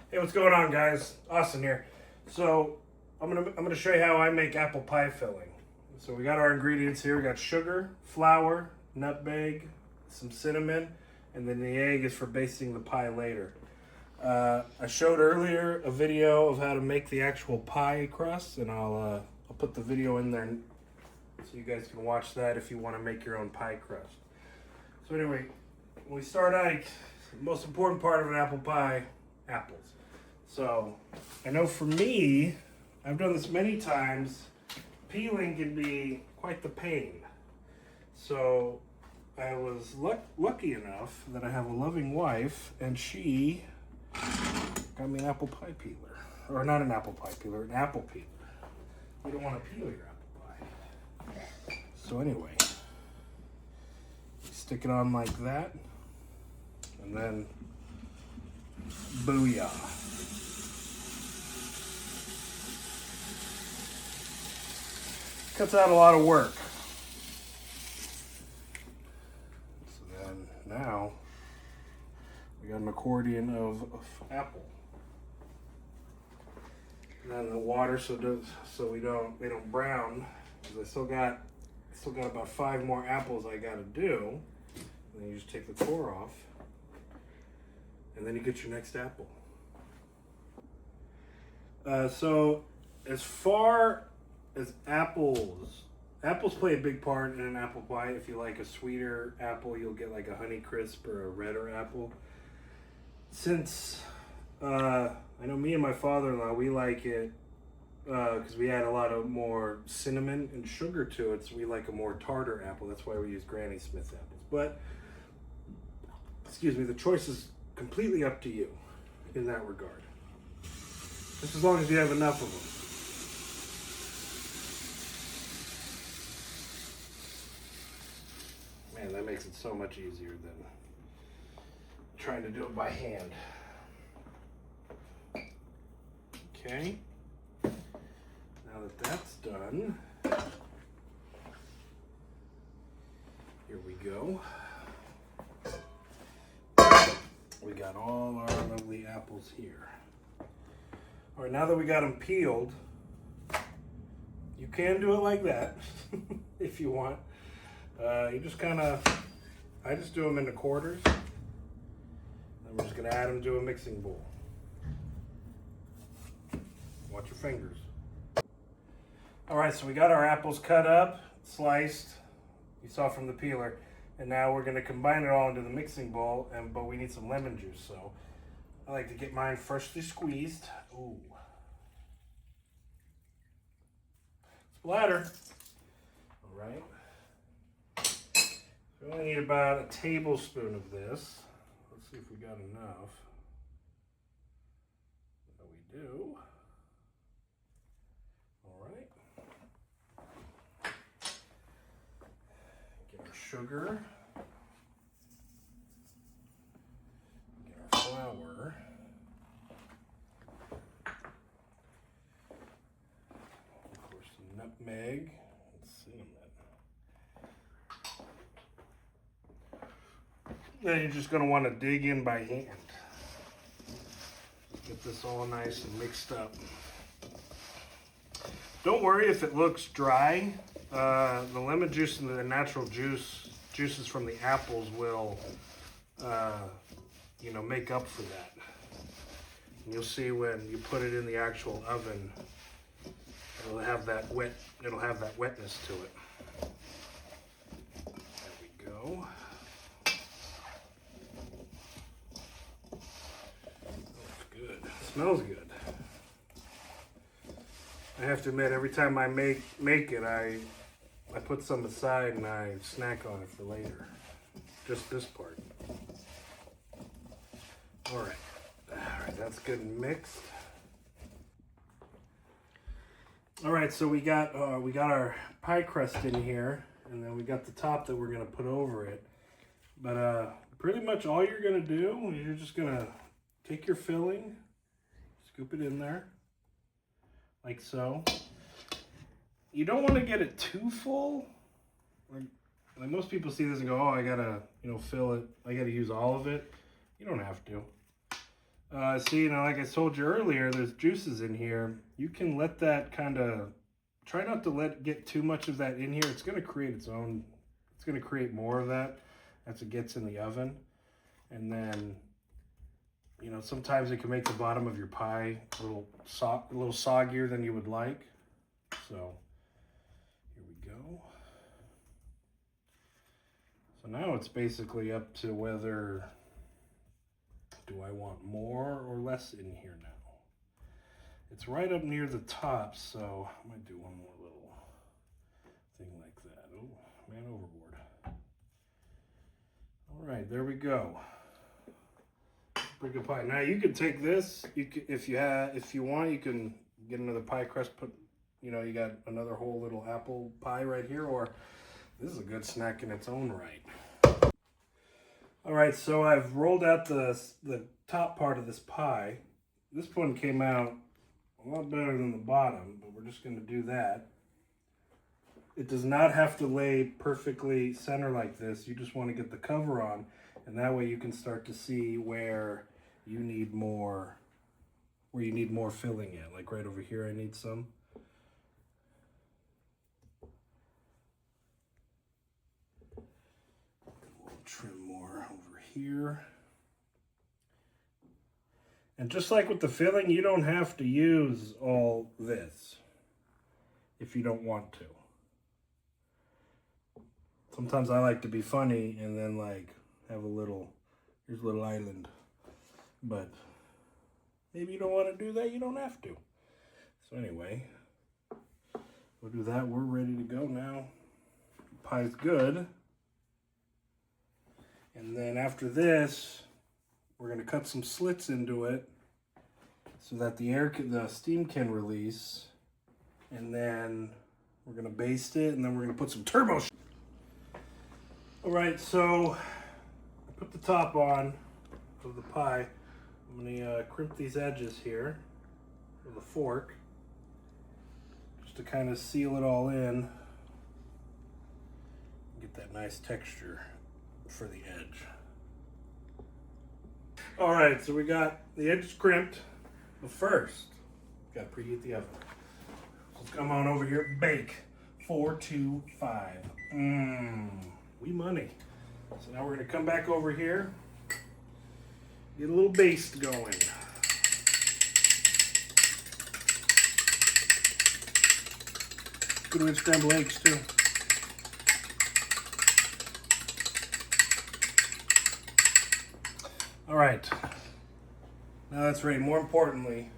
Hey, what's going on, guys? Austin here. So I'm gonna show you how I make apple pie filling. So we got our ingredients here. We got sugar, flour, nutmeg, some cinnamon, and then the egg is for basting the pie later. I showed earlier a video of how to make the actual pie crust, and I'll put the video in there so you guys can watch that if you want to make your own pie crust. So anyway, when we start out, the most important part of an apple pie, apples. So I know for me, I've done this many times, peeling can be quite the pain. So I was lucky enough that I have a loving wife, and she got me an apple pie peeler. Or not an apple pie peeler, an apple peeler. You don't want to peel your apple pie. So anyway, you stick it on like that, and then booyah. Cuts out a lot of work. So then now we got an accordion of apple. And then the water so they don't brown. Because I still got about 5 more apples I gotta do. And then you just take the core off. And then you get your next apple. So as far as apples play a big part in an apple pie. If you like a sweeter apple, you'll get like a Honey Crisp or a redder apple. Since I know me and my father-in-law, we like it because we add a lot of more cinnamon and sugar to it, so we like a more tartar apple. That's why we use Granny Smith apples. But excuse me, the choice is completely up to you in that regard. Just as long as you have enough of them. Man, that makes it so much easier than trying to do it by hand. Okay. Now that that's done, here we go. We got all our lovely apples here. All right, now that we got them peeled, you can do it like that if you want. You just I just do them into quarters. And we're just gonna add them to a mixing bowl. Watch your fingers. All right, so we got our apples cut up, sliced, you saw from the peeler, and now we're gonna combine it all into the mixing bowl, but we need some lemon juice, so I like to get mine freshly squeezed. Ooh. Splatter. All right. We only need about a tablespoon of this. Let's see if we got enough. We do. All right. Get our sugar. Get our flour. Of course, some nutmeg and cinnamon. Then you're just going to want to dig in by hand. Get this all nice and mixed up. Don't worry if it looks dry. The lemon juice and the natural juices from the apples will, make up for that. And you'll see when you put it in the actual oven, it'll have that wetness to it. There we go. Smells good. I have to admit, every time I make it, I put some aside and I snack on it for later. Just this part. All right, that's good and mixed. All right, so we got our pie crust in here, and then we got the top that we're gonna put over it. But pretty much all you're gonna do is you're just gonna take your filling. Scoop it in there, like so. You don't want to get it too full. Like most people see this and go, oh, I gotta, fill it. I gotta use all of it. You don't have to. See, you know, like I told you earlier, there's juices in here. You can let that kind of, try not to get too much of that in here. It's going to create its own, it's going to create more of that as it gets in the oven. And then, you know, sometimes it can make the bottom of your pie a little soggier than you would like. So here we go. So now it's basically up to whether, do I want more or less in here now? It's right up near the top, so I might do one more little thing like that. Oh, man overboard. All right, there we go. Pretty good pie. Now you can take this. You can, if you want, you can get another pie crust. Put, you know, you got another whole little apple pie right here, or this is a good snack in its own right. All right, so I've rolled out the top part of this pie. This one came out a lot better than the bottom, but we're just going to do that. It does not have to lay perfectly center like this. You just want to get the cover on, and that way you can start to see where you need more filling at. Like right over here, I need some. We'll trim more over here. And just like with the filling, you don't have to use all this if you don't want to. Sometimes I like to be funny and then like have here's a little island. But maybe you don't want to do that, you don't have to. So anyway, we'll do that. We're ready to go now. Pie's good. And then after this, we're going to cut some slits into it so that the steam can release. And then we're going to baste it, and then we're going to put some turbo. All right, so I put the top on of the pie. I'm going to crimp these edges here with a fork just to kind of seal it all in. Get that nice texture for the edge. All right, so we got the edges crimped, but first, got to preheat the oven. So let's come on over here, bake 425. We money. So now we're gonna come back over here, get a little baste going. Good with scrambled eggs too. All right, now that's ready. More importantly,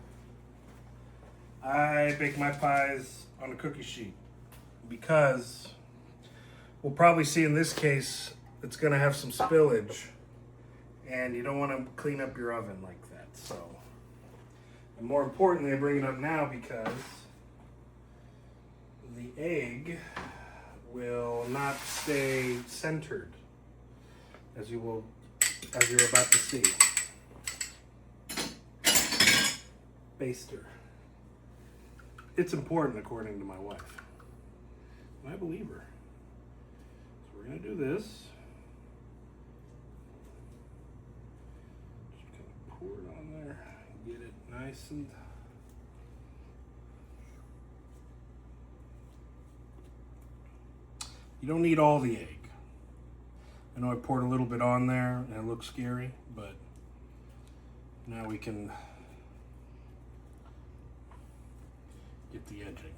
I bake my pies on a cookie sheet because we'll probably see in this case it's going to have some spillage, and you don't want to clean up your oven like that. So, and more importantly, I bring it up now because the egg will not stay centered, as you're about to see. Baster. It's important according to my wife. And I believe her. So we're gonna do this. Just kind of pour it on there, get it nice and you don't need all the egg. I know I poured a little bit on there and it looks scary, but now we can get the edging.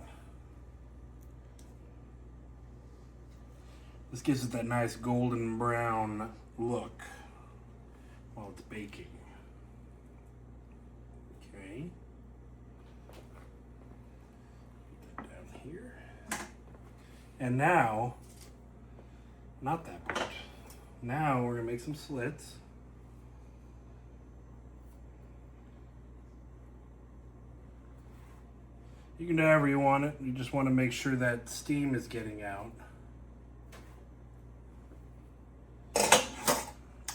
This gives it that nice golden brown look while it's baking. Okay. Put that down here. And now, not that part. Now we're gonna make some slits. You can do however you want it. You just want to make sure that steam is getting out.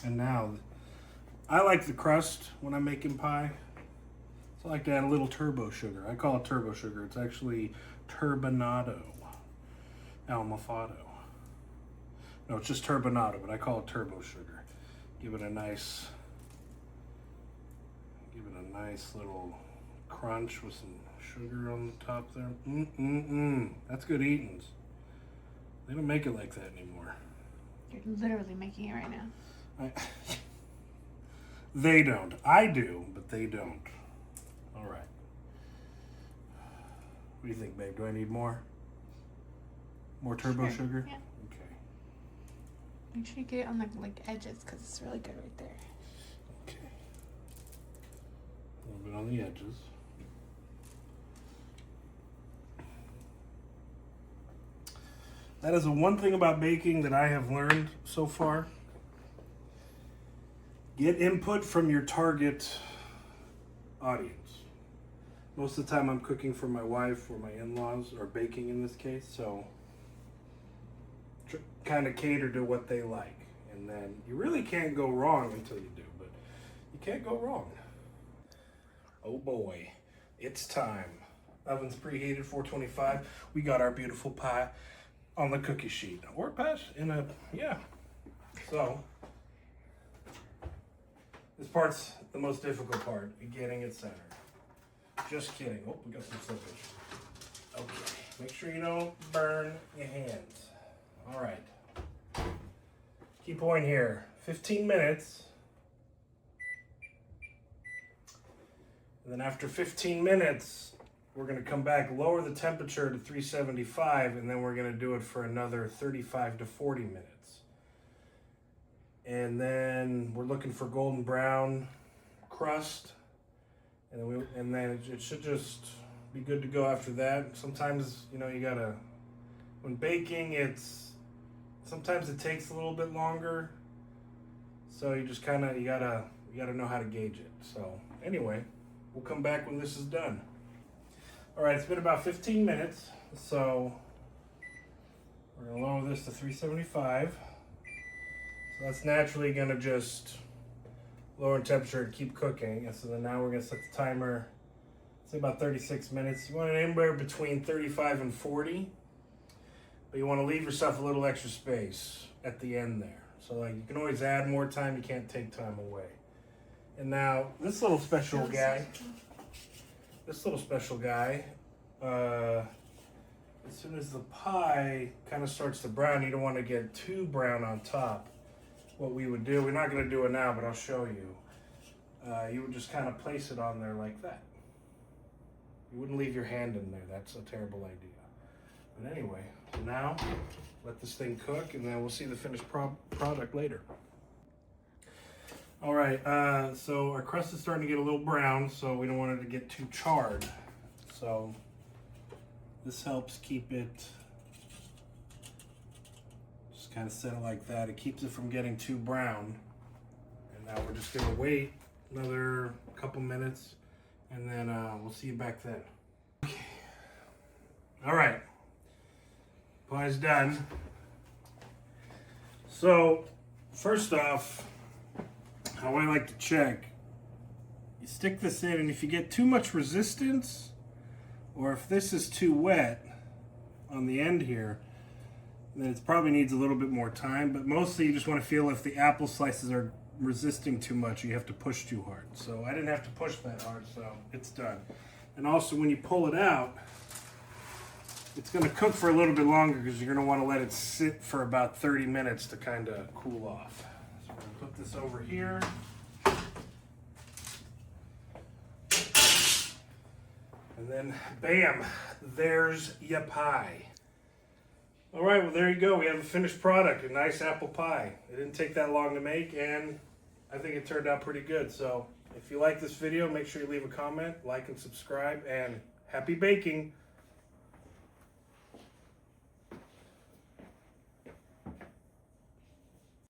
And now, I like the crust when I'm making pie. So I like to add a little turbo sugar. I call it turbo sugar. It's actually turbinado almofado. No, it's just turbinado, but I call it turbo sugar. Give it a nice nice little crunch with some sugar on the top there. That's good eatings. They don't make it like that anymore. You're literally making it right now. They don't. I do, but they don't. All right. What do you think, babe? Do I need more? More turbo sugar? Yeah. Okay. Make sure you get it on the edges because it's really good right there. Okay. A little bit on the edges. That is the one thing about baking that I have learned so far. Get input from your target audience. Most of the time I'm cooking for my wife or my in-laws, or baking in this case, so kind of cater to what they like. And then you really can't go wrong until you do, but you can't go wrong. Oh boy, it's time. Oven's preheated, 425. We got our beautiful pie on the cookie sheet, or pass in a, yeah. So, this part's the most difficult part, getting it centered. Just kidding. Oh, we got some slippage. Okay, make sure you don't burn your hands. All right. Key point here, 15 minutes. And then after 15 minutes, we're gonna come back, lower the temperature to 375, and then we're gonna do it for another 35 to 40 minutes. And then we're looking for golden brown crust. And then it should just be good to go after that. Sometimes, you know, you gotta, when baking, sometimes it takes a little bit longer. So you just kind of, you gotta know how to gauge it. So anyway, we'll come back when this is done. All right, it's been about 15 minutes. So we're gonna lower this to 375. So that's naturally gonna just lower in temperature and keep cooking. And so then now we're gonna set the timer, say about 36 minutes. You want it anywhere between 35 and 40, but you wanna leave yourself a little extra space at the end there. So like you can always add more time, you can't take time away. And now this little special guy, as soon as the pie kind of starts to brown, you don't want to get too brown on top. What we would do, we're not going to do it now, but I'll show you. You would just kind of place it on there like that. You wouldn't leave your hand in there. That's a terrible idea. But anyway, so now let this thing cook, and then we'll see the finished product later. All right, so our crust is starting to get a little brown, so we don't want it to get too charred. So this helps keep it, just kind of set it like that. It keeps it from getting too brown. And now we're just gonna wait another couple minutes, and then we'll see you back then. Okay. All right, pie's done. So first off, how I like to check, you stick this in, and if you get too much resistance, or if this is too wet on the end here, then it probably needs a little bit more time, but mostly you just want to feel if the apple slices are resisting too much, you have to push too hard. So I didn't have to push that hard, so it's done. And also when you pull it out, it's going to cook for a little bit longer because you're going to want to let it sit for about 30 minutes to kind of cool off. So we're going to put this over here. And then, bam, there's your pie. All right, well, there you go. We have a finished product, a nice apple pie. It didn't take that long to make, and I think it turned out pretty good. So if you like this video, make sure you leave a comment, like and subscribe, and happy baking.